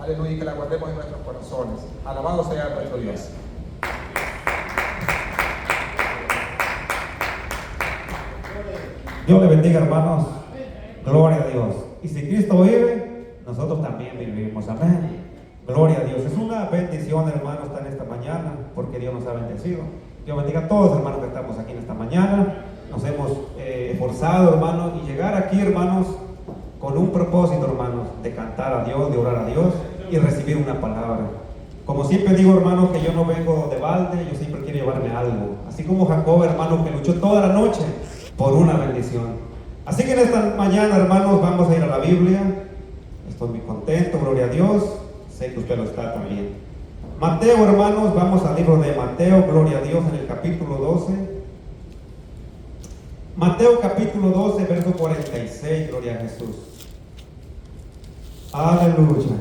Aleluya, y que la guardemos en nuestros corazones. Alabado sea nuestro Dios. Dios le bendiga, hermanos. Gloria a Dios. Y si Cristo vive, nosotros también vivimos. Amén. Gloria a Dios. Es una bendición, hermanos, estar en esta mañana, porque Dios nos ha bendecido. Dios bendiga a todos, hermanos, que estamos aquí en esta mañana. Nos hemos esforzado, hermanos, y llegar aquí, hermanos, con un propósito, hermanos, de cantar a Dios, de orar a Dios y recibir una palabra. Como siempre digo, hermanos, que yo no vengo de balde, yo siempre quiero llevarme algo. Así como Jacob, hermanos, que luchó toda la noche por una bendición. Así que en esta mañana, hermanos, vamos a ir a la Biblia. Estoy muy contento, gloria a Dios. Sé que usted lo está también. Mateo, hermanos, vamos al libro de Mateo, gloria a Dios, en el capítulo 12. Mateo capítulo 12, verso 46, gloria a Jesús. Aleluya.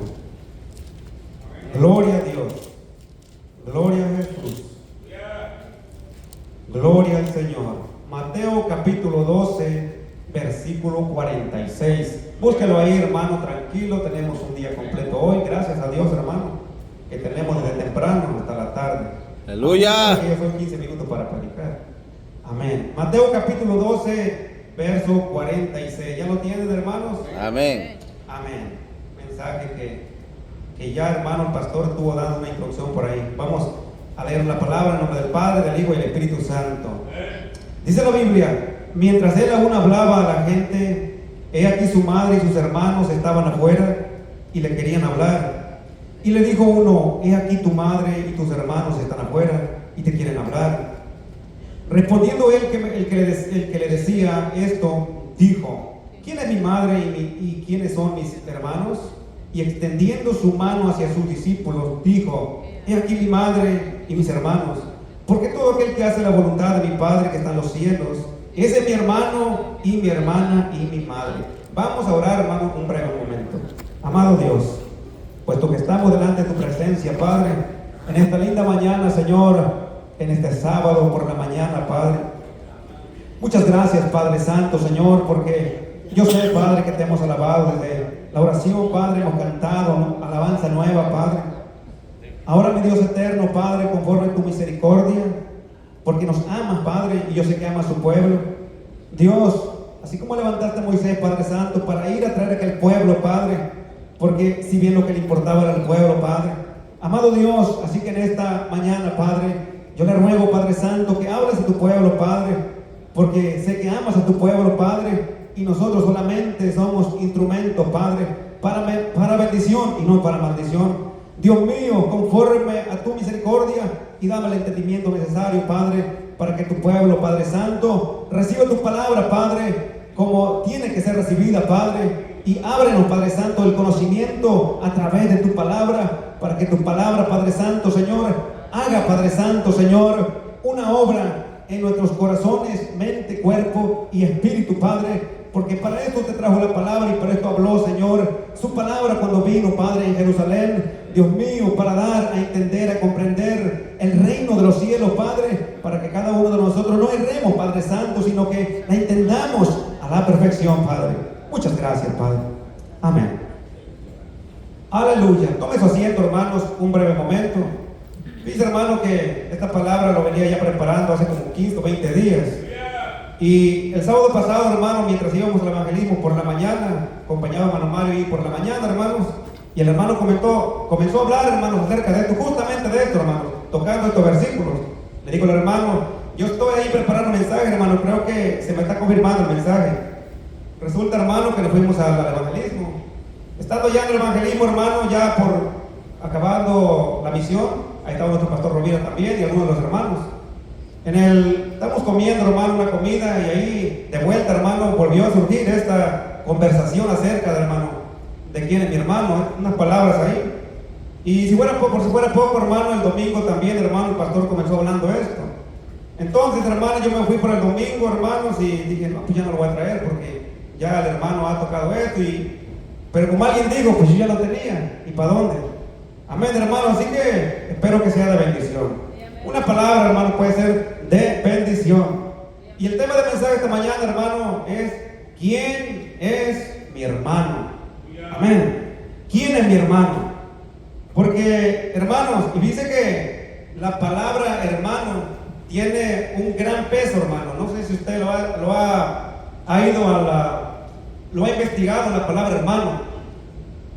Gloria a Dios. Gloria a Jesús. Gloria al Señor. Mateo capítulo 12, versículo 46. Búsquelo ahí, hermano, tranquilo. Tenemos un día completo hoy. Gracias a Dios, hermano, que tenemos desde temprano hasta la tarde. Aleluya. Aquí ya son 15 minutos para predicar. Amén. Mateo capítulo 12, verso 46. ¿Ya lo tienen, hermanos? Amén. Amén. Mensaje que ya, hermano, el pastor estuvo dando una instrucción por ahí. Vamos a leer la palabra en nombre del Padre, del Hijo y del Espíritu Santo. Dice la Biblia: mientras él aún hablaba a la gente, he aquí su madre y sus hermanos estaban afuera y le querían hablar. Y le dijo uno: he aquí tu madre y tus hermanos están afuera y te quieren hablar. Respondiendo él, el que le decía esto, dijo: ¿quién es mi madre y quiénes son mis hermanos? Y extendiendo su mano hacia sus discípulos, dijo: he aquí mi madre y mis hermanos. Porque todo aquel que hace la voluntad de mi Padre que está en los cielos, ese es mi hermano y mi hermana y mi madre. Vamos a orar, hermano, un breve momento. Amado Dios, puesto que estamos delante de tu presencia, Padre, en esta linda mañana, Señor, en este sábado por la mañana, Padre. Muchas gracias, Padre Santo, Señor, porque yo sé, Padre, que te hemos alabado desde la oración, Padre, hemos cantado alabanza nueva, Padre. Ahora, mi Dios eterno, Padre, conforme a tu misericordia, porque nos amas, Padre, y yo sé que amas a su pueblo. Dios, así como levantaste a Moisés, Padre Santo, para ir a traer a aquel pueblo, Padre, porque si bien lo que le importaba era el pueblo, Padre. Amado Dios, así que en esta mañana, Padre, yo le ruego, Padre Santo, que hables a tu pueblo, Padre, porque sé que amas a tu pueblo, Padre, y nosotros solamente somos instrumentos, Padre, para bendición y no para maldición. Dios mío, conforme a tu misericordia, y dame el entendimiento necesario, Padre, para que tu pueblo, Padre Santo, reciba tu palabra, Padre, como tiene que ser recibida, Padre, y ábrenos, Padre Santo, el conocimiento a través de tu palabra, para que tu palabra, Padre Santo, Señor, haga, Padre Santo, Señor, una obra en nuestros corazones, mente, cuerpo y espíritu, Padre, porque para esto te trajo la palabra y para esto habló, Señor, su palabra cuando vino, Padre, en Jerusalén, Dios mío, para dar a entender, a comprender el reino de los cielos, Padre, para que cada uno de nosotros no erremos, Padre Santo, sino que la entendamos a la perfección, Padre. Muchas gracias, Padre. Amén. Aleluya. Tome su asiento, hermanos, un breve momento. Dice, hermano, que esta palabra lo venía ya preparando hace como 15 o 20 días. Y el sábado pasado, hermano, mientras íbamos al evangelismo por la mañana, acompañaba a hermano Mario y por la mañana, hermanos, y el hermano comenzó a hablar, hermanos, acerca de esto, justamente de esto, hermanos, tocando estos versículos. Le digo al hermano: yo estoy ahí preparando un mensaje, hermano, creo que se me está confirmando el mensaje. Resulta, hermano, que le fuimos al evangelismo. Estando ya en el evangelismo, hermano, ya por acabando la misión, ahí estaba nuestro pastor Rovira también y algunos de los hermanos. Estamos comiendo, hermano, una comida, y ahí de vuelta, hermano, volvió a surgir esta conversación acerca de, hermano, de quién es mi hermano, unas palabras ahí. Y si fuera poco, hermano, el domingo también, hermano, el pastor comenzó hablando esto. Entonces, hermano, yo me fui por el domingo, hermanos, y dije: no, pues ya no lo voy a traer porque ya el hermano ha tocado esto. Pero como alguien dijo, pues yo ya lo tenía. ¿Y para dónde? Amén, hermano. Así que espero que sea de bendición. Una palabra, hermano, puede ser de bendición. Y el tema del mensaje esta mañana, hermano, es: ¿quién es mi hermano? Amén. ¿Quién es mi hermano? Porque, hermanos, y dice que la palabra hermano tiene un gran peso, hermano. No sé si usted lo ha investigado, la palabra hermano.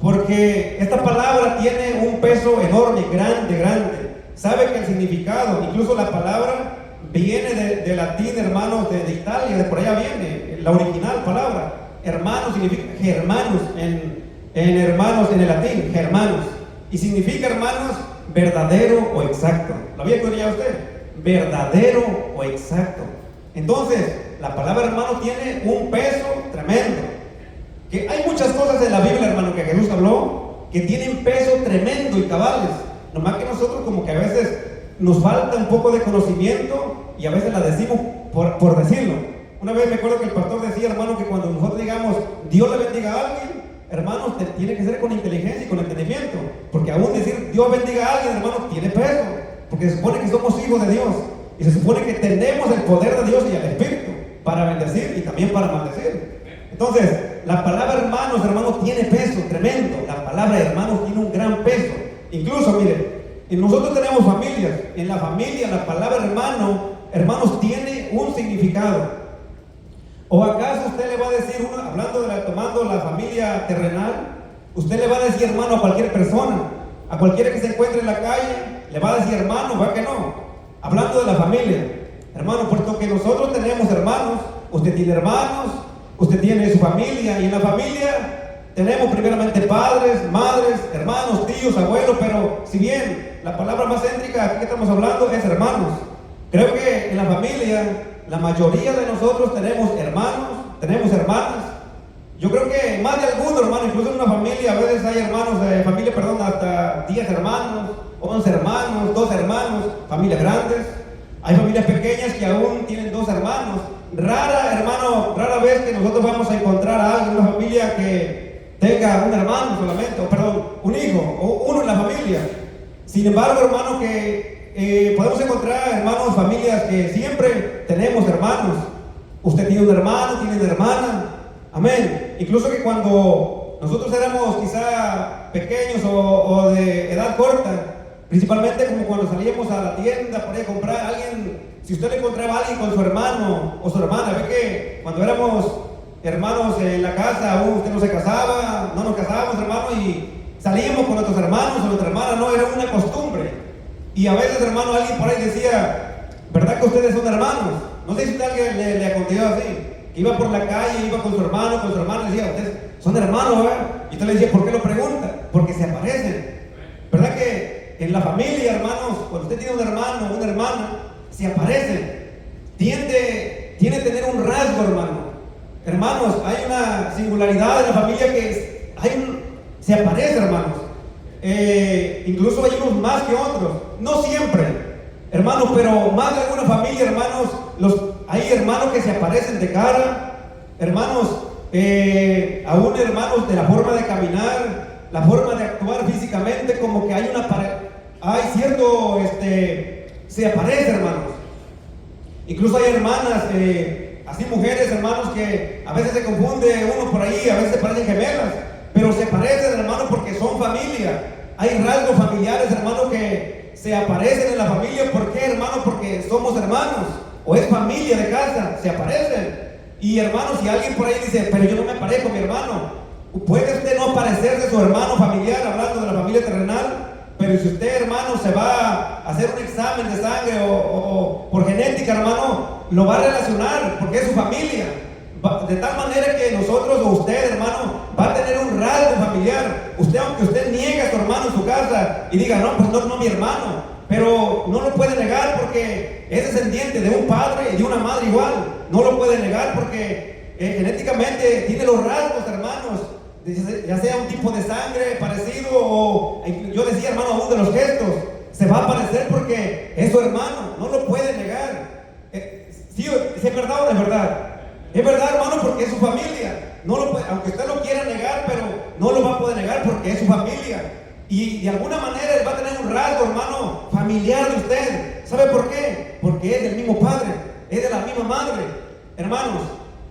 Porque esta palabra tiene un peso enorme, grande. Sabe que el significado, incluso la palabra viene de latín, hermanos, de Italia, de por allá viene, la original palabra. Hermano significa germanos, en hermanos, en el latín, germanos. Y significa, hermanos, verdadero o exacto. ¿Lo había escuchado ya usted? Verdadero o exacto. Entonces, la palabra hermano tiene un peso tremendo. Que hay muchas cosas en la Biblia, hermano, que Jesús habló, que tienen peso tremendo y cabales. Nomás que nosotros como que a veces nos falta un poco de conocimiento y a veces la decimos por decirlo. Una vez me acuerdo que el pastor decía, hermano, que cuando nosotros digamos Dios le bendiga a alguien, hermanos, tiene que ser con inteligencia y con entendimiento. Porque aún decir Dios bendiga a alguien, hermano, tiene peso. Porque se supone que somos hijos de Dios. Y se supone que tenemos el poder de Dios y el Espíritu para bendecir y también para maldecir. Entonces, la palabra hermanos, tiene peso tremendo. La palabra hermanos tiene un gran peso. Incluso, miren, nosotros tenemos familias. En la familia, la palabra hermanos, tiene un significado. ¿O acaso usted le va a decir, tomando la familia terrenal, usted le va a decir hermano a cualquier persona, a cualquiera que se encuentre en la calle, le va a decir hermano? ¿Va que no? Hablando de la familia, hermano, puesto que nosotros tenemos hermanos, usted tiene hermanos, usted tiene su familia, y en la familia tenemos primeramente padres, madres, hermanos, tíos, abuelos, pero si bien la palabra más céntrica aquí que estamos hablando es hermanos, creo que en la familia la mayoría de nosotros tenemos hermanos, tenemos hermanas. Yo creo que más de algunos, hermanos, incluso en una familia, a veces hay hermanos de familia, hasta 10 hermanos, 11 hermanos, 12 hermanos, familias grandes. Hay familias pequeñas que aún tienen 2 hermanos. Rara vez que nosotros vamos a encontrar a alguien en una familia que tenga un hermano solamente, un hijo, o uno en la familia. Sin embargo, hermano, que podemos encontrar, hermanos, familias que siempre tenemos hermanos. Usted tiene un hermano, tiene una hermana. Amén. Incluso que cuando nosotros éramos quizá pequeños o de edad corta, principalmente como cuando salíamos a la tienda para ir a comprar a alguien, si usted le encontraba a alguien con su hermano o su hermana, ve que cuando éramos hermanos en la casa, aún usted no se casaba, no nos casábamos, hermano, y salíamos con nuestros hermanos o nuestra hermana, no, era una costumbre. Y a veces, hermano, alguien por ahí decía, ¿verdad que ustedes son hermanos? No sé si alguien le aconteció así, que iba por la calle, iba con su hermano, con su hermana, y decía, ustedes son hermanos, ¿verdad? Y usted le decía, ¿por qué lo pregunta? Porque se aparecen. ¿Verdad que en la familia, hermanos, cuando usted tiene un hermano o una hermana, se aparecen? Tiende a tener un rasgo, hermano. Hermanos, hay una singularidad en la familia que se aparece, hermanos. Incluso hay unos más que otros, no siempre, hermanos, pero más de alguna familia, hermanos, hay hermanos que se aparecen de cara, hermanos, aún hermanos de la forma de caminar, la forma de actuar físicamente, como que hay cierto, se aparece, hermanos. Incluso hay hermanas, así mujeres, hermanos, que a veces se confunde uno por ahí, a veces se parecen gemelas, pero se parecen, hermanos, porque son familia. Hay rasgos familiares, hermanos, que se aparecen en la familia. ¿Por qué, hermanos? Porque somos hermanos, o es familia de casa, se aparecen. Y hermanos, si alguien por ahí dice, pero yo no me parezco a mi hermano, puede usted no parecerse a su hermano familiar, hablando de la familia terrenal, pero si usted, hermano, se va a hacer un examen de sangre o por genética, hermano, lo va a relacionar, porque es su familia. De tal manera que nosotros o usted, hermano, va a tener un rasgo familiar. Aunque usted niegue a su hermano en su casa y diga, no, pues no mi hermano, pero no lo puede negar porque es descendiente de un padre y de una madre igual. No lo puede negar porque genéticamente tiene los rasgos, hermanos, ya sea un tipo de sangre parecido, o yo decía, hermano, aún de los gestos, se va a parecer porque es su hermano, no lo puede negar. Sí, ¿es verdad o no es verdad? Es verdad, hermano, porque es su familia. No lo puede, aunque usted lo quiera negar, pero no lo va a poder negar porque es su familia. Y de alguna manera él va a tener un rasgo, hermano, familiar de usted. ¿Sabe por qué? Porque es del mismo padre, es de la misma madre. Hermanos,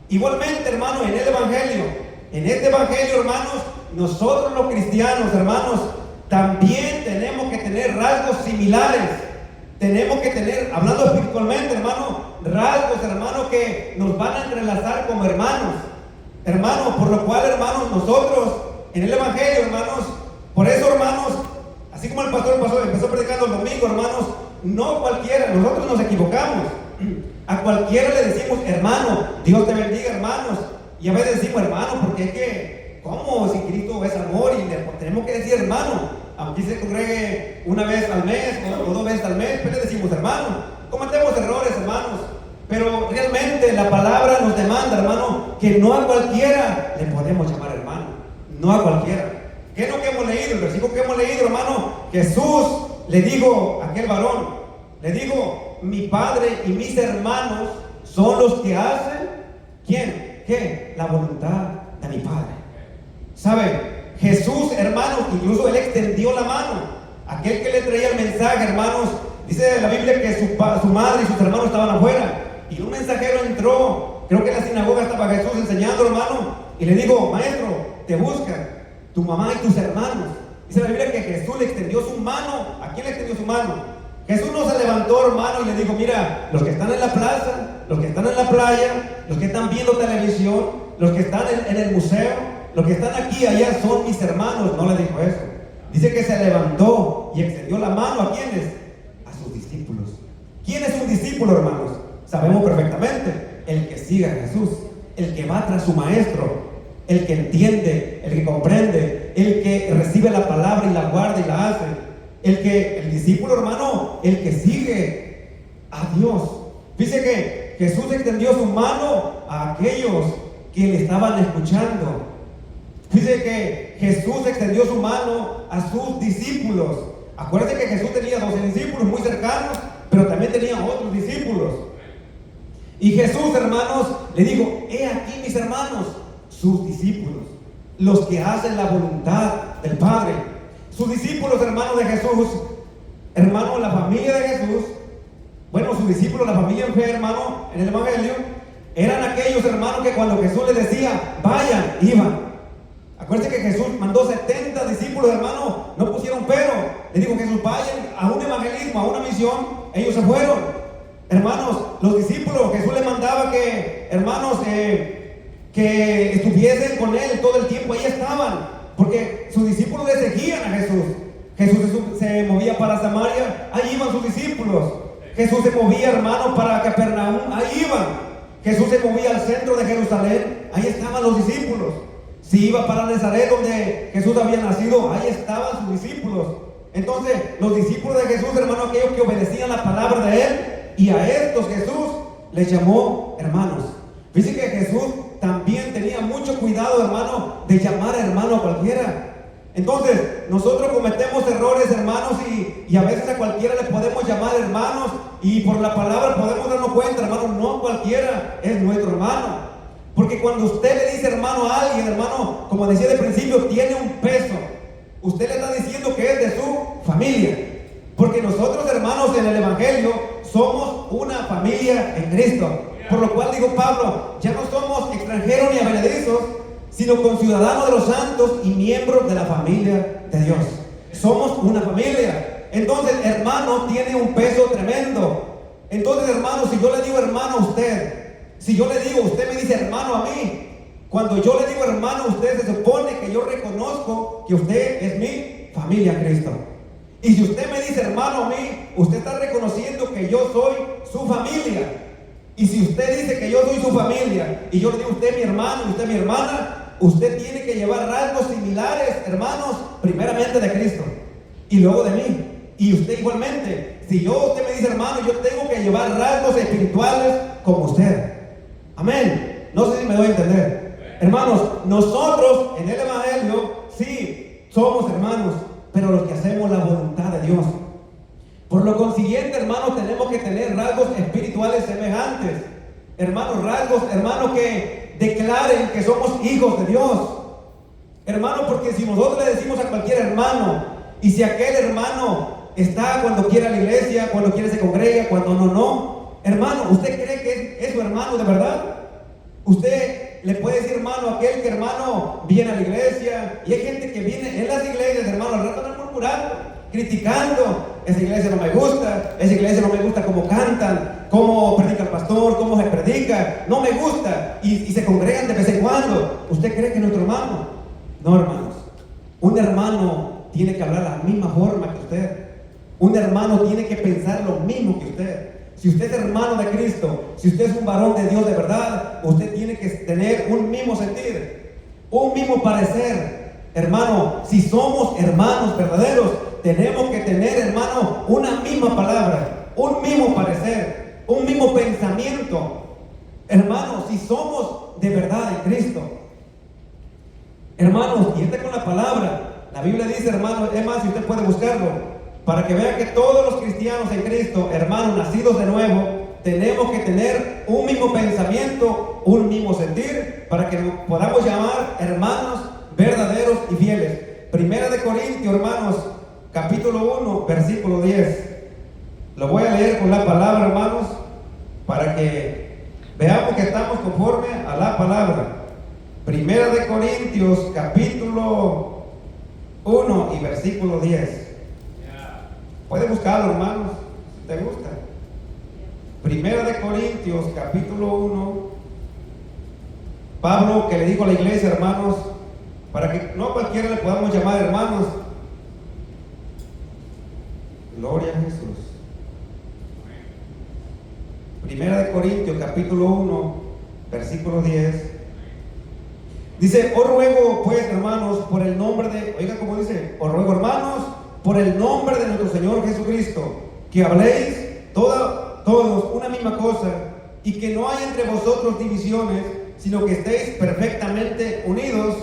igualmente, hermano, en este evangelio, hermanos, nosotros los cristianos, hermanos, también tener rasgos similares. Tenemos que tener, hablando espiritualmente, hermano, rasgos, hermano, que nos van a entrelazar como hermanos. Hermanos, por lo cual, hermanos, nosotros en el Evangelio, hermanos, por eso, hermanos, así como el pastor empezó predicando el domingo, hermanos, no cualquiera, nosotros nos equivocamos. A cualquiera le decimos, hermano, Dios te bendiga, hermanos. Y a veces decimos, hermano, porque es que, ¿cómo? Si Cristo es amor y tenemos que decir, hermano. Aunque se congregue una vez al mes o 2 veces al mes, pues le decimos, hermano. Cometemos errores, hermanos. Pero realmente la palabra nos demanda, hermano, que no a cualquiera le podemos llamar hermano. No a cualquiera. ¿Qué es lo que hemos leído? El versículo que hemos leído, hermano. Jesús le dijo a aquel varón, le dijo, mi padre y mis hermanos son los que hacen, ¿quién? ¿Qué? La voluntad de mi padre. ¿Sabe? Jesús, hermanos, incluso él extendió la mano. Aquel que le traía el mensaje, hermanos, dice la Biblia que su madre y sus hermanos estaban afuera. Y un mensajero entró, creo que en la sinagoga estaba Jesús enseñando, hermano, y le dijo, maestro, te buscan tu mamá y tus hermanos. Dice la Biblia que Jesús le extendió su mano. ¿A quién le extendió su mano? Jesús no se levantó, hermano, y le dijo, mira, los que están en la plaza, los que están en la playa, los que están viendo televisión, los que están en el museo, los que están aquí, allá son mis hermanos. No le dijo eso. Dice que se levantó y extendió la mano. ¿A quiénes? A sus discípulos. ¿Quién es un discípulo, hermanos? Sabemos perfectamente. El que sigue a Jesús, el que va tras su maestro, el que entiende, el que comprende, el que recibe la palabra y la guarda y la hace. El discípulo, hermano, el que sigue a Dios. Dice que Jesús extendió su mano a aquellos que le estaban escuchando. Dice que Jesús extendió su mano a sus discípulos. Acuérdense que Jesús tenía 12 discípulos muy cercanos, pero también tenía otros discípulos. Y Jesús, hermanos, le dijo, he aquí mis hermanos, sus discípulos, los que hacen la voluntad del Padre. Sus discípulos, hermanos de Jesús, hermanos, la familia de Jesús, bueno, sus discípulos, la familia en fe, hermano, en el Evangelio, eran aquellos, hermanos, que cuando Jesús les decía, vayan, iban. Acuérdense que Jesús mandó 70 discípulos, hermano, no pusieron pero. Le dijo, Jesús, vayan a un evangelismo, a una misión. Ellos se fueron. Hermanos, los discípulos, Jesús les mandaba que, hermanos, que estuviesen con él todo el tiempo. Ahí estaban, porque sus discípulos le seguían a Jesús. Jesús se movía para Samaria, ahí iban sus discípulos. Jesús se movía, hermano, para Capernaum, ahí iban. Jesús se movía al centro de Jerusalén, ahí estaban los discípulos. Si iba para Nazaret, donde Jesús había nacido, ahí estaban sus discípulos. Entonces, los discípulos de Jesús, hermano, aquellos que obedecían la palabra de él, y a estos Jesús les llamó hermanos. Dice que Jesús también tenía mucho cuidado, hermano, de llamar hermano a cualquiera. Entonces, nosotros cometemos errores, hermanos, y a veces a cualquiera le podemos llamar hermanos, y por la palabra podemos darnos cuenta, hermano, no cualquiera es nuestro hermano. Porque cuando usted le dice hermano a alguien, hermano, como decía de principio, tiene un peso. Usted le está diciendo que es de su familia. Porque nosotros, hermanos, en el Evangelio somos una familia en Cristo. Por lo cual dijo Pablo, ya no somos extranjeros ni advenedizos, sino conciudadanos de los santos y miembros de la familia de Dios. Somos una familia. Entonces, hermano, tiene un peso tremendo. Entonces, hermano, si yo le digo hermano a usted, si yo le digo, usted me dice hermano a mí, cuando yo le digo hermano a usted, se supone que yo reconozco que usted es mi familia en Cristo. Y si usted me dice hermano a mí, usted está reconociendo que yo soy su familia. Y si usted dice que yo soy su familia, y yo le digo usted mi hermano y usted mi hermana, usted tiene que llevar rasgos similares, hermanos, primeramente de Cristo, y luego de mí. Y usted igualmente, si usted me dice hermano, yo tengo que llevar rasgos espirituales como usted. Amén. No sé si me doy a entender. Hermanos, nosotros en el Evangelio sí somos hermanos, pero los que hacemos la voluntad de Dios. Por lo consiguiente, hermanos, tenemos que tener rasgos espirituales semejantes. Hermanos, rasgos, hermanos, que declaren que somos hijos de Dios. Hermanos, porque si nosotros le decimos a cualquier hermano, y si aquel hermano está cuando quiere a la iglesia, cuando quiere se congrega, cuando no. Hermano, ¿usted cree que es su hermano de verdad? Usted le puede decir hermano a aquel que hermano viene a la iglesia, y hay gente que viene en las iglesias, hermano, al rato están murmurando. criticando. Esa iglesia no me gusta, esa iglesia no me gusta cómo cantan, cómo predica el pastor, cómo se predica, no me gusta, y se congregan de vez en cuando. ¿Usted cree que es nuestro hermano? No, hermanos. Un hermano tiene que hablar la misma forma que usted. Un hermano tiene que pensar lo mismo que usted. Si usted es hermano de Cristo, si usted es un varón de Dios de verdad, usted tiene que tener un mismo sentir, un mismo parecer. Hermano, si somos hermanos verdaderos, tenemos que tener, hermano, una misma palabra, un mismo parecer, un mismo pensamiento. Hermano, si somos de verdad en Cristo. Hermanos, y con la palabra, la Biblia dice, hermano, es más, si usted puede buscarlo, para que vean que todos los cristianos en Cristo, hermanos, nacidos de nuevo, tenemos que tener un mismo pensamiento, un mismo sentir, para que nos podamos llamar hermanos verdaderos y fieles. Primera de Corintios, hermanos, capítulo 1, versículo 10. Lo voy a leer con la palabra, hermanos, para que veamos que estamos conforme a la palabra. Primera de Corintios, capítulo 1 y versículo 10. Puede buscarlo, hermanos, si te gusta. Primera de Corintios, capítulo 1. Pablo, que le dijo a la iglesia, hermanos, para que no a cualquiera le podamos llamar hermanos. Gloria a Jesús. Primera de Corintios, capítulo 1, versículo 10. Dice, os ruego pues, hermanos, por el nombre de, oiga como dice, os ruego, hermanos, por el nombre de nuestro Señor Jesucristo, que habléis todos una misma cosa, y que no haya entre vosotros divisiones, sino que estéis perfectamente unidos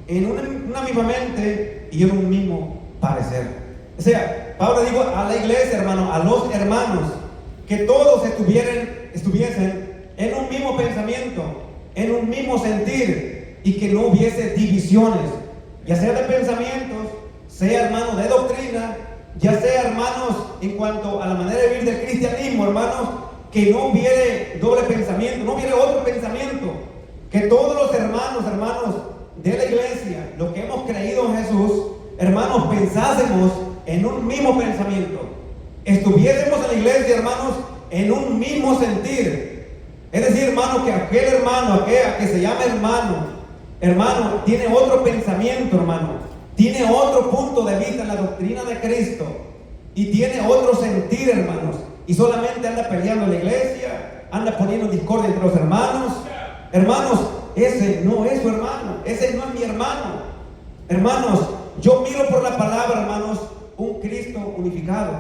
en una misma mente y en un mismo parecer. O sea, Pablo dijo a la iglesia, hermano, a los hermanos, que todos estuviesen en un mismo pensamiento, en un mismo sentir, y que no hubiese divisiones, ya sea de pensamientos, sea, hermano, de doctrina, ya sea, hermanos, en cuanto a la manera de vivir del cristianismo, hermanos, que no hubiere doble pensamiento, no hubiere otro pensamiento, que todos los hermanos de la iglesia, los que hemos creído en Jesús, hermanos, pensásemos en un mismo pensamiento, estuviésemos en la iglesia, hermanos, en un mismo sentir. Es decir, hermano, que aquel hermano, aquel que se llama hermano, tiene otro pensamiento, hermano. Tiene otro punto de vista en la doctrina de Cristo. Y tiene otro sentir, hermanos. Y solamente anda peleando en la iglesia, anda poniendo discordia entre los hermanos. Hermanos, ese no es su hermano. Ese no es mi hermano. Hermanos, yo miro por la palabra, hermanos, un Cristo unificado,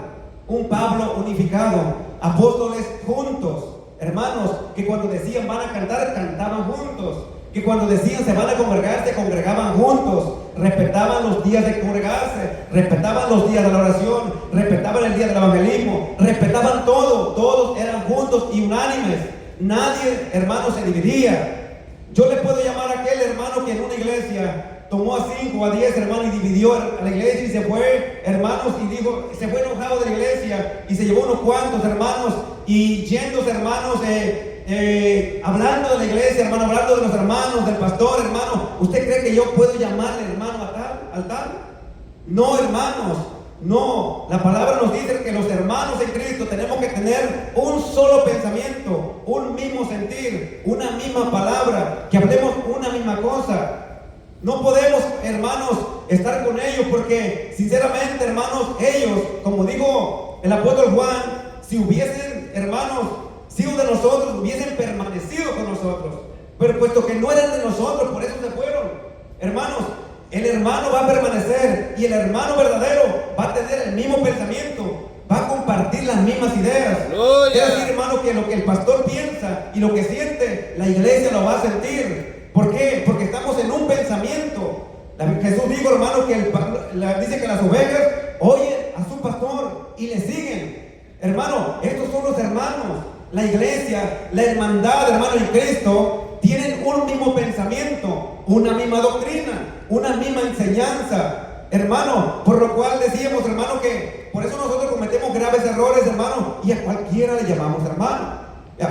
un Pablo unificado, apóstoles juntos. Hermanos, que cuando decían van a cantar, cantaban juntos. Que cuando decían se van a congregar, se congregaban juntos, respetaban los días de congregarse, respetaban los días de la oración, respetaban el día del evangelismo, respetaban todo, todos eran juntos y unánimes, nadie, hermano, se dividía. Yo le puedo llamar a aquel hermano que en una iglesia tomó a 5 o a 10 hermanos y dividió a la iglesia y se fue, hermanos, y dijo, se fue enojado de la iglesia y se llevó unos cuantos hermanos y yéndose, hermanos, hablando de la iglesia, hermano, hablando de los hermanos, del pastor, hermano. ¿Usted cree que yo puedo llamarle hermano al tal? No, hermanos, no. La palabra nos dice que los hermanos en Cristo tenemos que tener un solo pensamiento, un mismo sentir, una misma palabra, que hablemos una misma cosa. No podemos, hermanos, estar con ellos porque, sinceramente, hermanos, ellos, como dijo el apóstol Juan, si hubiesen, hermanos, sido de nosotros, hubiesen permanecido con nosotros, pero puesto que no eran de nosotros, por eso se fueron. Hermanos, el hermano va a permanecer y el hermano verdadero va a tener el mismo pensamiento, va a compartir las mismas ideas. Es decir, hermano, que lo que el pastor piensa y lo que siente, la iglesia lo va a sentir. ¿Por qué? Porque estamos en un pensamiento. Jesús dijo, hermano, que dice que las ovejas oyen a su pastor y le siguen. Hermano, estos son los hermanos. La iglesia, la hermandad, hermano, en Cristo, tienen un mismo pensamiento, una misma doctrina, una misma enseñanza, hermano, por lo cual decíamos, hermano, que por eso nosotros cometemos graves errores, hermano, y a cualquiera le llamamos hermano.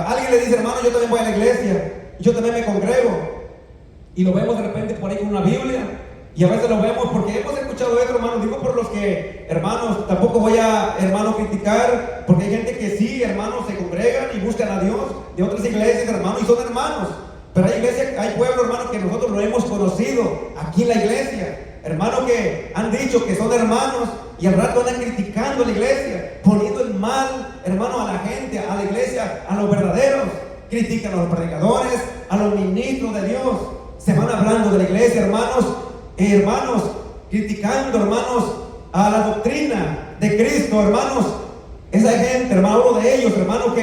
Alguien le dice, hermano, yo también voy a la iglesia, yo también me congrego, y lo vemos de repente por ahí con una Biblia, Y a veces lo vemos porque hemos escuchado esto, hermanos. Digo por los que, hermanos, tampoco voy a, hermano, criticar, porque hay gente que sí, hermanos, se congregan y buscan a Dios de otras iglesias, hermanos, y son hermanos. Pero hay iglesias, hay pueblos, hermanos, que nosotros lo hemos conocido aquí en la iglesia. Hermanos que han dicho que son hermanos y al rato andan criticando a la iglesia, poniendo el mal, hermano, a la gente, a la iglesia, a los verdaderos. Critican a los predicadores, a los ministros de Dios. Se van hablando de la iglesia, hermanos, criticando, hermanos, a la doctrina de Cristo, hermanos. Esa gente, hermano, hablo de ellos, hermanos,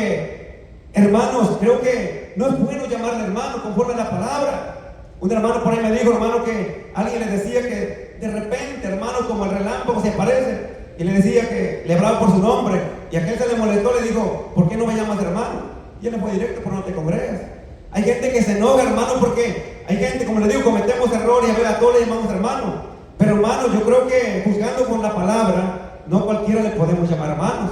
creo que no es bueno llamarle hermano conforme a la palabra. Un hermano por ahí me dijo, hermano, que alguien le decía que de repente, hermano, como el relámpago se aparece, y le decía que le hablaba por su nombre, y aquel se le molestó, le dijo, ¿por qué no me llamas hermano? Y él le fue directo, por no te congregas. Hay gente que se enoja, hermano, porque hay gente, como le digo, cometemos errores y a todos le llamamos hermano. Pero hermano, yo creo que juzgando con la palabra, no cualquiera le podemos llamar hermanos.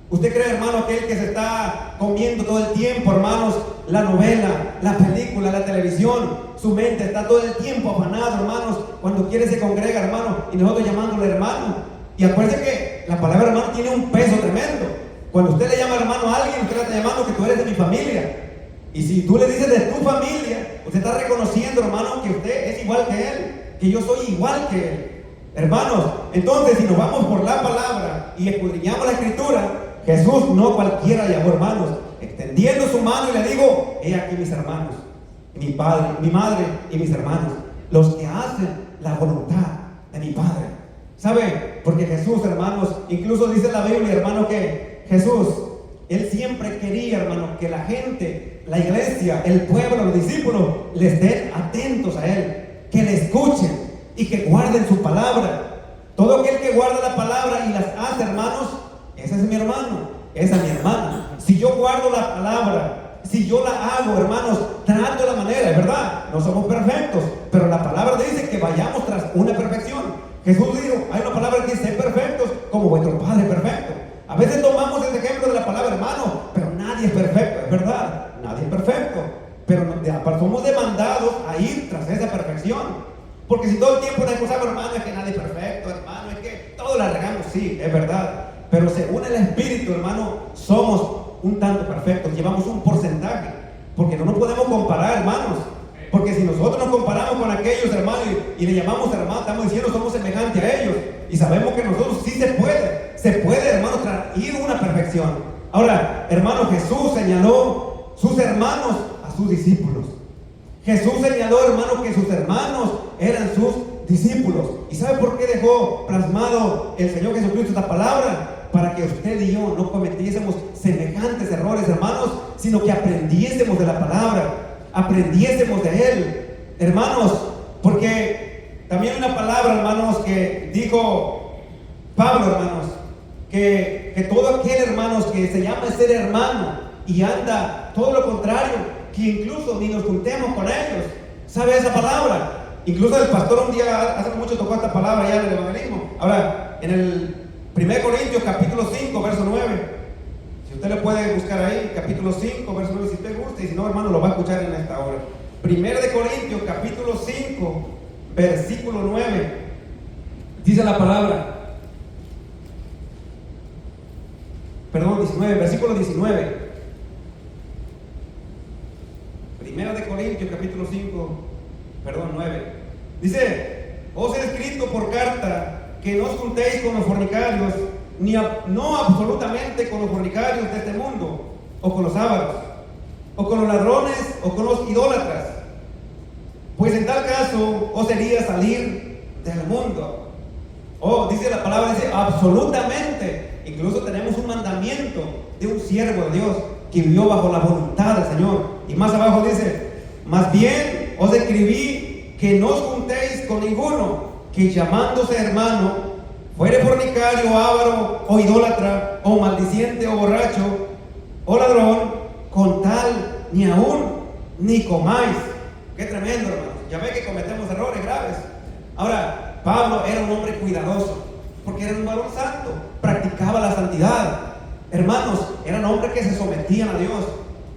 ¿Usted cree, hermano, aquel que se está comiendo todo el tiempo, hermanos, la novela, la película, la televisión, su mente está todo el tiempo afanado, hermanos, cuando quiere se congrega, hermano, y nosotros llamándole hermano? Y acuérdense que la palabra hermano tiene un peso tremendo. Cuando usted le llama hermano a alguien, usted le está llamando que tú eres de mi familia. Y si tú le dices de tu familia, usted está reconociendo, hermano, que usted es igual que él, que yo soy igual que él. Hermanos, entonces si nos vamos por la palabra y escudriñamos la escritura, Jesús no cualquiera llamó hermanos, extendiendo su mano y le digo, he aquí mis hermanos, mi padre, mi madre y mis hermanos, los que hacen la voluntad de mi Padre. ¿Sabe? Porque Jesús, hermanos, incluso dice la Biblia, hermano, que Jesús, Él siempre quería, hermano, que la gente, la iglesia, el pueblo, los discípulos, le estén atentos a Él, que le escuchen y que guarden su palabra. Todo aquel que guarda la palabra y las hace, hermanos, ese es mi hermano, esa es mi hermana. Si yo guardo la palabra, si yo la hago, hermanos, trato la manera, es verdad, no somos perfectos, pero la palabra dice que vayamos tras una perfección. Jesús dijo, hay una palabra que dice, ser perfectos como vuestro Padre es perfecto. A veces tomamos ese ejemplo de la palabra hermano, pero nadie es perfecto, es verdad, nadie es perfecto. Pero somos demandados a ir tras esa perfección. Porque si todo el tiempo nos acusamos, hermano, es que nadie es perfecto, hermano, es que todos la regamos, sí, es verdad. Pero según el Espíritu, hermano, somos un tanto perfectos, llevamos un porcentaje. Porque no nos podemos comparar, hermanos. Porque si nosotros nos comparamos con aquellos, hermanos, y le llamamos hermanos, estamos diciendo somos semejantes a ellos. Y sabemos que nosotros sí se puede, hermano, traer una perfección. Ahora, hermano, Jesús señaló sus hermanos a sus discípulos. Jesús señaló, hermano, que sus hermanos eran sus discípulos. ¿Y sabe por qué dejó plasmado el Señor Jesucristo esta palabra? Para que usted y yo no cometiésemos semejantes errores, hermanos, sino que aprendiésemos de la palabra, aprendiésemos de Él, hermanos, porque también hay una palabra, hermanos, que dijo Pablo, hermanos, que todo aquel, hermanos, que se llama ser hermano y anda todo lo contrario, que incluso ni nos juntemos con ellos. ¿Sabe esa palabra? Incluso el pastor un día, hace mucho, tocó esta palabra ya en el evangelismo. Ahora, en el 1 Corintios capítulo 5, verso 9, si usted le puede buscar ahí, capítulo 5, verso 9, si usted gusta, y si no, hermano, lo va a escuchar en esta hora. 1 Corintios capítulo 5, versículo 9, dice la palabra, perdón, 19, versículo 19. 1 Corintios capítulo 5, perdón, 9. Dice, os he escrito por carta que no os juntéis con los fornicarios, no absolutamente con los fornicarios de este mundo, o con los ávaros, o con los ladrones, o con los idólatras, pues en tal caso os sería salir del mundo. Dice la palabra, dice absolutamente. Incluso tenemos un mandamiento de un siervo de Dios que vivió bajo la voluntad del Señor. Y más abajo dice, más bien os escribí que no os juntéis con ninguno que llamándose hermano fuere fornicario, avaro, o idólatra, o maldiciente, o borracho, o ladrón, con tal ni aún ni comáis. Qué tremendo, hermanos. Ya ve que cometemos errores graves. Ahora, Pablo era un hombre cuidadoso, porque era un varón santo, practicaba la santidad. Hermanos, eran hombres que se sometían a Dios.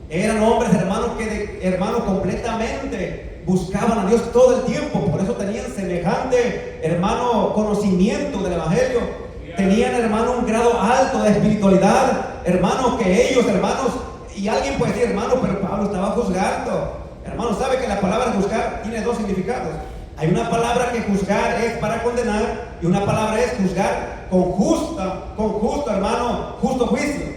Eran hombres, hermanos, hermanos completamente buscaban a Dios todo el tiempo, por eso tenían semejante, hermano, conocimiento del Evangelio. Tenían, hermano, un grado alto de espiritualidad, hermano, que ellos, hermanos, y alguien puede decir, hermano, pero Pablo estaba juzgando. Hermano, ¿sabe que la palabra juzgar tiene dos significados? Hay una palabra que juzgar es para condenar y una palabra es juzgar con justo, hermano, justo juicio.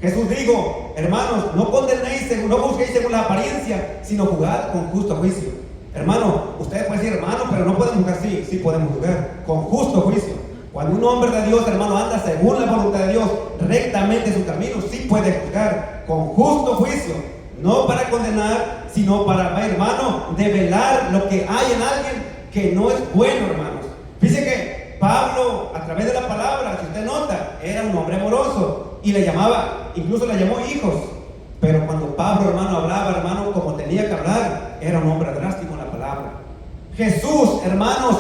Jesús dijo, hermanos, no condenéis, no juzguéis según la apariencia, sino juzgad con justo juicio. Hermano, ustedes pueden decir, hermano, pero no podemos juzgar. Sí podemos juzgar con justo juicio. Cuando un hombre de Dios, hermano, anda según la voluntad de Dios, rectamente su camino, sí puede juzgar con justo juicio. No para condenar, sino para, hermano, develar lo que hay en alguien que no es bueno, hermanos. Fíjense que Pablo, a través de la palabra, si usted nota, era un hombre amoroso y le llamaba, incluso le llamó hijos. Pero cuando Pablo, hermano, hablaba, hermano, como tenía que hablar, era un hombre drástico en la palabra. Jesús, hermanos,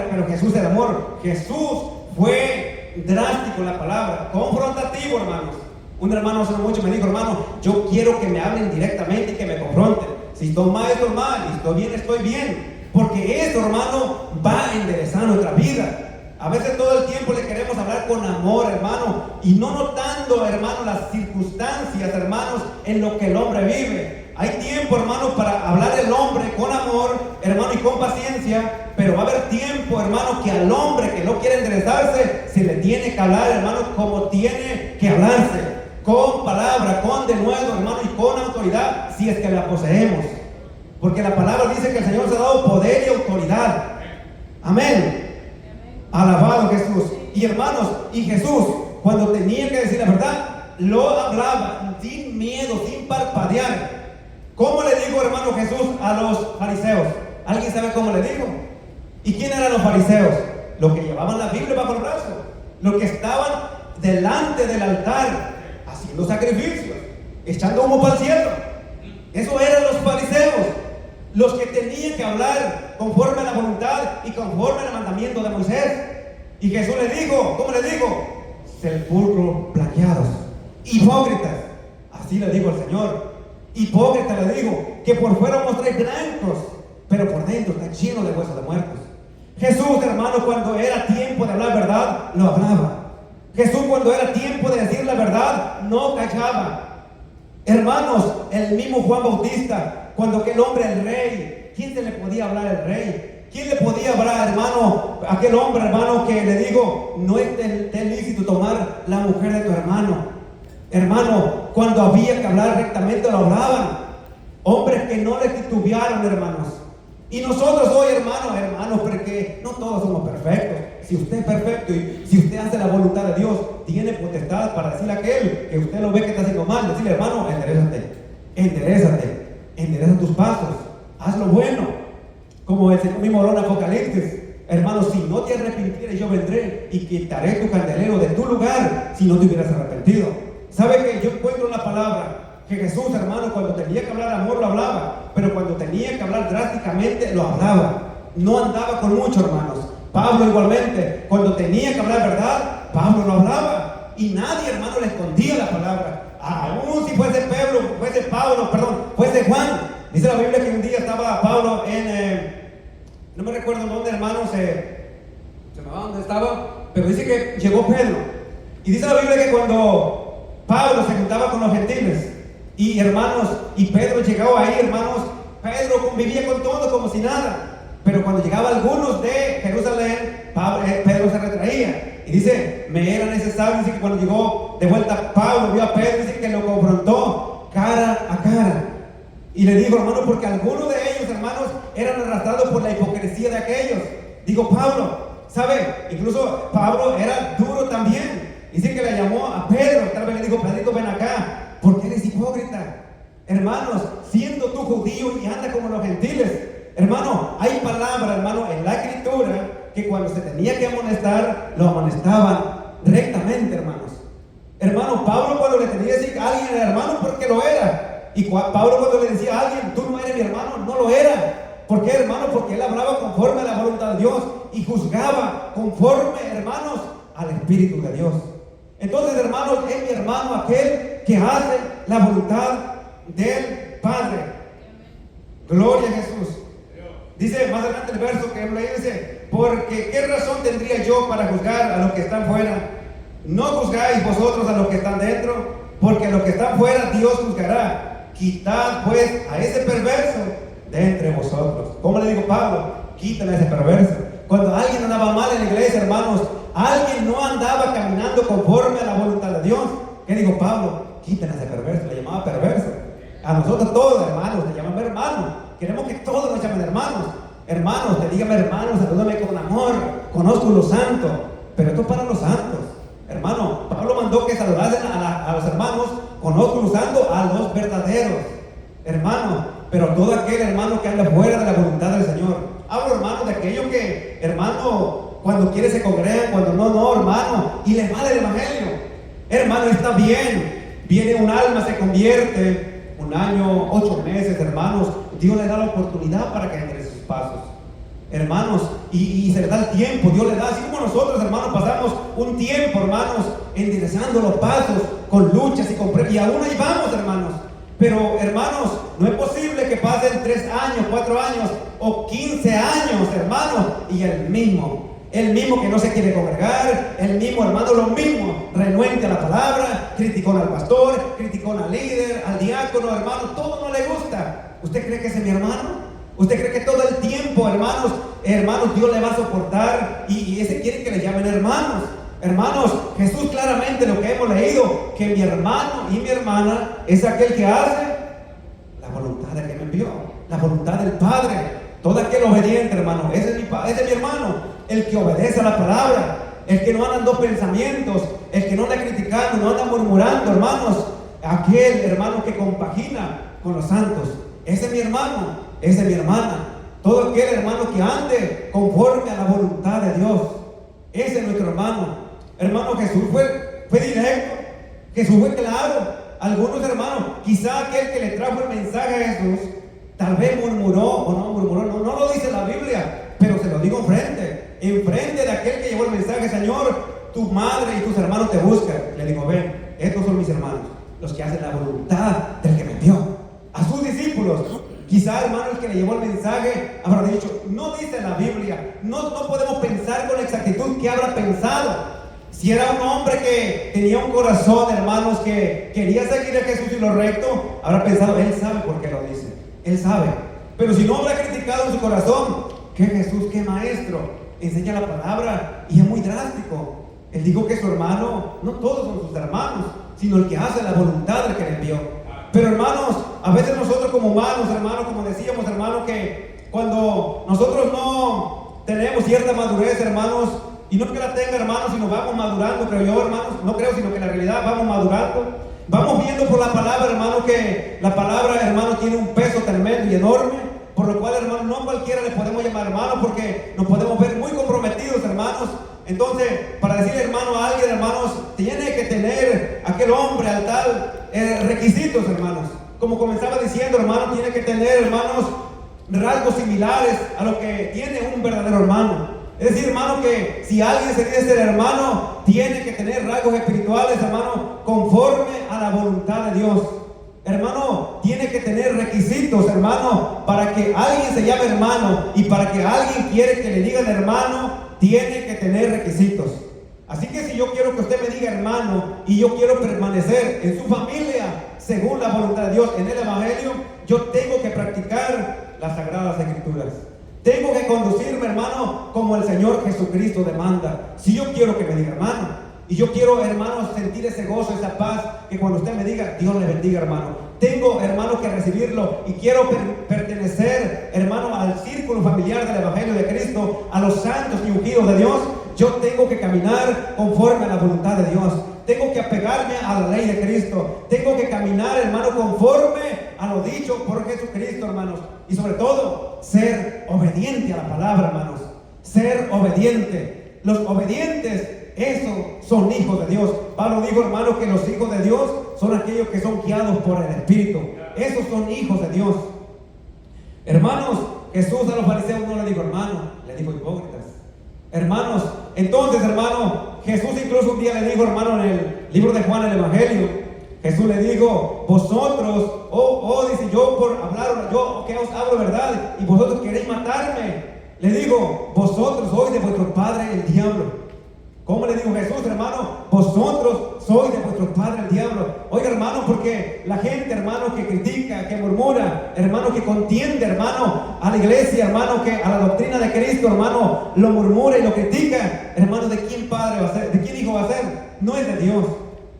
pero Jesús era amor. Jesús fue drástico en la palabra, confrontativo, hermanos. Un hermano hace mucho me dijo, hermano, yo quiero que me hablen directamente y que me confronten. Si estoy mal, estoy mal. Si estoy bien, estoy bien. Porque eso, hermano, va a enderezar nuestra vida. A veces todo el tiempo le queremos hablar con amor, hermano, y no notando, hermano, las circunstancias, hermanos, en lo que el hombre vive. Hay tiempo, hermano, para hablar del hombre con amor, hermano, y con paciencia, pero va a haber tiempo, hermano, que al hombre que no quiere enderezarse, se le tiene que hablar, hermano, como tiene que hablarse. Con palabra, con denuedo, hermano, y con autoridad, si es que la poseemos. Porque la palabra dice que el Señor nos ha dado poder y autoridad. Amén. Alabado Jesús. Y hermanos, y Jesús, cuando tenía que decir la verdad, lo hablaba sin miedo, sin parpadear. ¿Cómo le dijo, hermano, Jesús a los fariseos? ¿Alguien sabe cómo le dijo? ¿Y quién eran los fariseos? Los que llevaban la Biblia bajo el brazo, los que estaban delante del altar haciendo sacrificios, echando humo para el cielo. Eso eran los fariseos, los que tenían que hablar conforme a la voluntad y conforme al mandamiento de Moisés. Y Jesús le dijo, ¿cómo le dijo? Sepulcros blanqueados, hipócritas. Así le dijo el Señor. Hipócrita le dijo, que por fuera mostráis blancos, pero por dentro está lleno de huesos de muertos. Jesús, hermano, cuando era tiempo de hablar verdad, lo hablaba. Jesús, cuando era tiempo de decir la verdad, no callaba. Hermanos, el mismo Juan Bautista, cuando aquel hombre, el rey, ¿quién se le podía hablar al rey? ¿Quién le podía hablar, hermano? Aquel hombre, hermano, que le digo, no es lícito tomar la mujer de tu hermano. Hermano, cuando había que hablar rectamente, lo hablaban. Hombres que no le titubearon, hermanos. Y nosotros hoy, hermanos, porque no todos somos perfectos. Si usted es perfecto y si usted hace la voluntad de Dios, tiene potestad para decirle a aquel que usted lo ve que está haciendo mal, decirle, hermano, endereza tus pasos, haz lo bueno. Como el Señor mismo habló en Apocalipsis, hermano, si no te arrepintieres, yo vendré y quitaré tu candelero de tu lugar si no te hubieras arrepentido. ¿Sabe que yo encuentro en la palabra que Jesús, hermano, cuando tenía que hablar amor lo hablaba, pero cuando tenía que hablar drásticamente lo hablaba? No andaba con mucho, hermanos. Pablo igualmente, cuando tenía que hablar verdad, Pablo lo hablaba y nadie, hermano, le escondía la palabra. Aún si fuese Juan. Dice la Biblia que un día estaba Pablo no me recuerdo dónde, hermanos, se me va dónde estaba, pero dice que llegó Pedro. Y dice la Biblia que cuando Pablo se juntaba con los gentiles, y hermanos, y Pedro llegaba ahí, hermanos, Pedro convivía con todo como si nada. Pero cuando llegaban algunos de Jerusalén, Pedro se retraía. Y dice, me era necesario, dice que cuando llegó de vuelta Pablo, vio a Pedro, dice que lo confrontó cara a cara. Y le dijo, hermano, porque algunos de ellos, hermanos, eran arrastrados por la hipocresía de aquellos. Digo, Pablo, ¿sabe? Incluso Pablo era duro también. Dice que le llamó a Pedro, tal vez le dijo, Pedrito, ven acá, porque eres hipócrita. Hermanos, siendo tú judío y anda como los gentiles. Hermano, hay palabra, hermano, en la escritura que cuando se tenía que amonestar, lo amonestaban rectamente, hermanos. Hermano, Pablo cuando le tenía que decir a alguien era hermano, porque lo era. Y Pablo cuando le decía a alguien, tú no eres mi hermano, no lo era. ¿Por qué, hermano? Porque él hablaba conforme a la voluntad de Dios y juzgaba conforme, hermanos, al Espíritu de Dios. Entonces, hermanos, es mi hermano aquel que hace la voluntad del Padre. Gloria a Jesús. Dice más adelante el verso que leí, dice, porque ¿qué razón tendría yo para juzgar a los que están fuera? No juzgáis vosotros a los que están dentro, porque a los que están fuera Dios juzgará. Quitad pues a ese perverso de entre vosotros. ¿Cómo le digo Pablo? Quiten a ese perverso. Cuando alguien andaba mal en la iglesia, hermanos, alguien no andaba caminando conforme a la voluntad de Dios, ¿qué dijo Pablo? Quiten a ese perverso, le llamaba perverso. A nosotros todos, hermanos, le llaman hermanos. Queremos que todos nos llamen hermanos. Hermanos, te dígame hermanos, salúdame con amor. Conozco lo santo, pero esto es para los santos. Hermano, Pablo mandó que saludasen a los hermanos, conozco lo santo, a los verdaderos. Hermano, pero todo aquel hermano que anda fuera de la voluntad del Señor. Hablo, hermano, de aquellos que, hermano, cuando quiere se congregan, cuando no, hermano, y les vale el evangelio. Hermano, está bien. Viene un alma, se convierte. Un año, 8 meses, hermanos, Dios le da la oportunidad para que entre sus pasos, hermanos, y se le da el tiempo, Dios le da, así como nosotros, hermanos, pasamos un tiempo, hermanos, enderezando los pasos, con luchas y aún ahí vamos, hermanos, pero, hermanos, no es posible que pasen 3 años, 4 años, o 15 años, hermanos, y el mismo que no se quiere congregar, el mismo, hermano, lo mismo, renuente a la palabra, criticón al pastor, criticón al líder, al diácono, hermano, todo no le gusta. ¿Usted cree que ese es mi hermano? ¿Usted cree que todo el tiempo, hermanos, Dios le va a soportar y ese quiere que le llamen hermanos? Hermanos, Jesús claramente lo que hemos leído, que mi hermano y mi hermana es aquel que hace la voluntad del que me envió, la voluntad del Padre. Todo aquel obediente, hermano, ese es mi hermano. El que obedece a la palabra, el que no anda en dos pensamientos, el que no anda criticando, no anda murmurando, hermanos, aquel hermano que compagina con los santos, ese es mi hermano, esa es mi hermana. Todo aquel hermano que ande conforme a la voluntad de Dios, ese es nuestro hermano. Hermano, Jesús fue directo, Jesús fue claro. Algunos hermanos, quizá aquel que le trajo el mensaje a Jesús, tal vez murmuró o no murmuró, no lo dice la Biblia, pero se lo digo enfrente de aquel que llevó el mensaje. Señor, tu madre y tus hermanos te buscan. Le digo, ven, estos son mis hermanos, los que hacen la voluntad del que me envió. A sus discípulos, quizá, hermano, el que le llevó el mensaje habrá dicho, no dice la Biblia, no podemos pensar con exactitud qué habrá pensado. Si era un hombre que tenía un corazón, hermanos, que quería seguir a Jesús y lo recto, habrá pensado, él sabe por qué lo dice, él sabe. Pero si no habrá criticado en su corazón, que Jesús, que maestro, enseña la palabra y es muy drástico. Él dijo que su hermano, no todos son sus hermanos, sino el que hace la voluntad del que le envió. Pero, hermanos, a veces nosotros como humanos, hermanos, como decíamos, hermanos, que cuando nosotros no tenemos cierta madurez, hermanos, y no que la tenga, hermanos, sino vamos madurando, creo yo, hermanos, no creo, sino que en la realidad vamos madurando, vamos viendo por la palabra, hermano, que la palabra, hermano, tiene un peso tremendo y enorme. Por lo cual, hermano, no cualquiera le podemos llamar hermano, porque nos podemos ver muy comprometidos, hermanos. Entonces, para decirle hermano a alguien, hermanos, tiene que tener aquel hombre al tal requisitos, hermanos. Como comenzaba diciendo, hermano, tiene que tener, hermanos, rasgos similares a lo que tiene un verdadero hermano. Es decir, hermano, que si alguien se dice ser hermano, tiene que tener rasgos espirituales, hermano, conforme a la voluntad de Dios. Hermano, tiene que tener requisitos, hermano, para que alguien se llame hermano y para que alguien quiere que le digan hermano, tiene que tener requisitos. Así que si yo quiero que usted me diga hermano y yo quiero permanecer en su familia según la voluntad de Dios en el Evangelio, yo tengo que practicar las Sagradas Escrituras. Tengo que conducirme, hermano, como el Señor Jesucristo demanda. Si yo quiero que me diga hermano, y yo quiero, hermano, sentir ese gozo, esa paz, que cuando usted me diga, Dios le bendiga, hermano. Tengo, hermano, que recibirlo y quiero pertenecer, hermano, al círculo familiar del Evangelio de Cristo, a los santos y ungidos de Dios. Yo tengo que caminar conforme a la voluntad de Dios. Tengo que apegarme a la ley de Cristo. Tengo que caminar, hermano, conforme a lo dicho por Jesucristo, hermanos. Y sobre todo, ser obediente a la palabra, hermanos. Ser obediente. Los obedientes, esos son hijos de Dios. Pablo dijo, hermano, que los hijos de Dios son aquellos que son guiados por el Espíritu. Esos son hijos de Dios. Hermanos, Jesús a los fariseos no le dijo hermano, le dijo hipócritas. Hermanos, entonces, hermano, Jesús incluso un día le dijo, hermano, en el libro de Juan, el Evangelio, Jesús le dijo, vosotros, dice, yo por hablar, yo que os hablo verdad, y vosotros queréis matarme. Le digo, vosotros sois de vuestro padre el diablo. ¿Cómo le dijo Jesús, hermano? Vosotros sois de vuestro padre el diablo. Oiga, hermano, porque la gente, hermano, que critica, que murmura, hermano, que contiende, hermano, a la iglesia, hermano, que a la doctrina de Cristo, hermano, lo murmura y lo critica, hermano, ¿de quién padre va a ser? ¿De quién hijo va a ser? No es de Dios,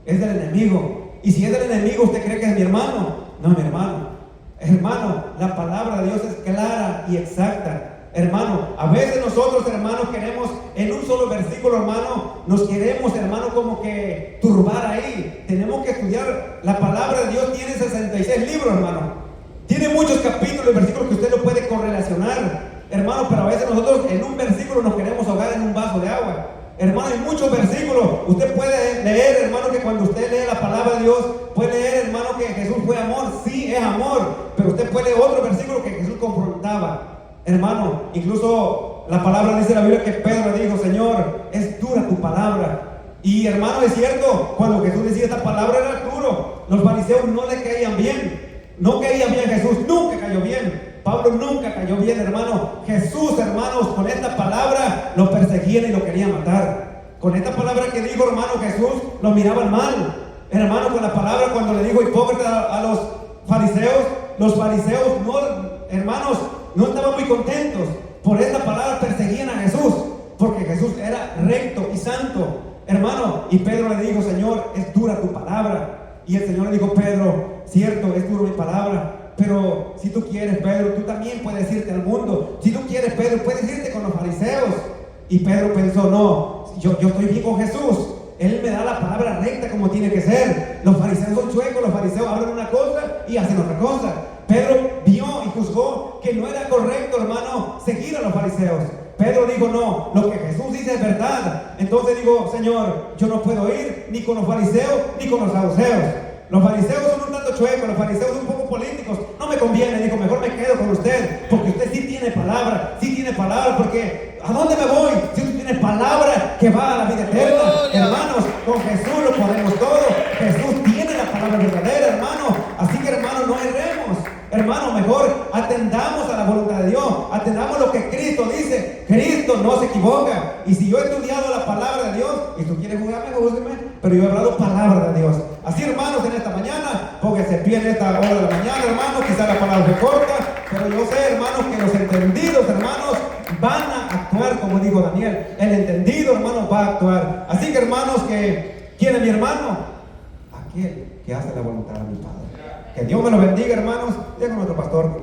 es del enemigo. Y si es del enemigo, ¿usted cree que es mi hermano? No, mi hermano. Hermano, la palabra de Dios es clara y exacta. Hermano, a veces nosotros, hermanos, queremos en un solo versículo, hermano, nos queremos, hermano, como que turbar ahí. Tenemos que estudiar. La palabra de Dios tiene 66 libros, hermano. Tiene muchos capítulos y versículos que usted lo puede correlacionar, hermano, pero a veces nosotros en un versículo nos queremos ahogar en un vaso de agua. Hermano, hay muchos versículos. Usted puede leer, hermano, que cuando usted lee la palabra de Dios, puede leer, hermano, que Jesús fue amor. Sí, es amor, pero usted puede leer otro versículo que Jesús confrontaba. Hermano, incluso la palabra dice en la Biblia que Pedro le dijo, Señor, es dura tu palabra. Y hermano, es cierto, cuando Jesús decía esta palabra era duro. Los fariseos no le caían bien. No caía bien Jesús, nunca cayó bien. Pablo nunca cayó bien, hermano. Jesús, hermanos, con esta palabra lo perseguían y lo querían matar. Con esta palabra que dijo, hermano, Jesús lo miraban mal. Hermano, con la palabra cuando le dijo hipócrita a los fariseos no, hermanos, no estaban muy contentos. Por esta palabra perseguían a Jesús, porque Jesús era recto y santo, hermano. Y Pedro le dijo, Señor, es dura tu palabra. Y el Señor le dijo, Pedro, cierto, es dura mi palabra, pero si tú quieres, Pedro, tú también puedes irte al mundo. Si tú quieres, Pedro, puedes irte con los fariseos. Y Pedro pensó, no, yo estoy bien con Jesús. Él me da la palabra recta como tiene que ser. Los fariseos son chuecos, los fariseos hablan una cosa y hacen otra cosa. Pedro vio y juzgó que no era correcto, hermano, seguir a los fariseos. Pedro dijo, no, lo que Jesús dice es verdad. Entonces digo, Señor, yo no puedo ir ni con los fariseos ni con los saduceos. Los fariseos son un tanto chuecos, los fariseos son un poco políticos. No me conviene, dijo, mejor me quedo con usted, porque usted sí tiene palabra, porque ¿a dónde me voy? Si usted tiene palabra que va a la vida eterna. Hermanos, con Jesús lo podemos todo. Jesús tiene la palabra verdadera, hermano. Así que, hermano, no erremos. Hermano, mejor atendamos a la voluntad de Dios, atendamos lo que Cristo dice. Cristo no se equivoca. Y si yo he estudiado la palabra de Dios, y tú quieres jugarme, júgueme, pero yo he hablado palabra de Dios. Así, hermanos, en esta mañana, porque se pierde esta hora de la mañana, hermanos, quizá la palabra se corta, pero yo sé, hermanos, que los entendidos, hermanos, van a actuar como dijo Daniel. El entendido, hermano, va a actuar. Así que, hermanos, ¿quién es mi hermano? Aquel que hace la voluntad de mi Padre. Que Dios me lo bendiga, hermanos. Llega nuestro pastor.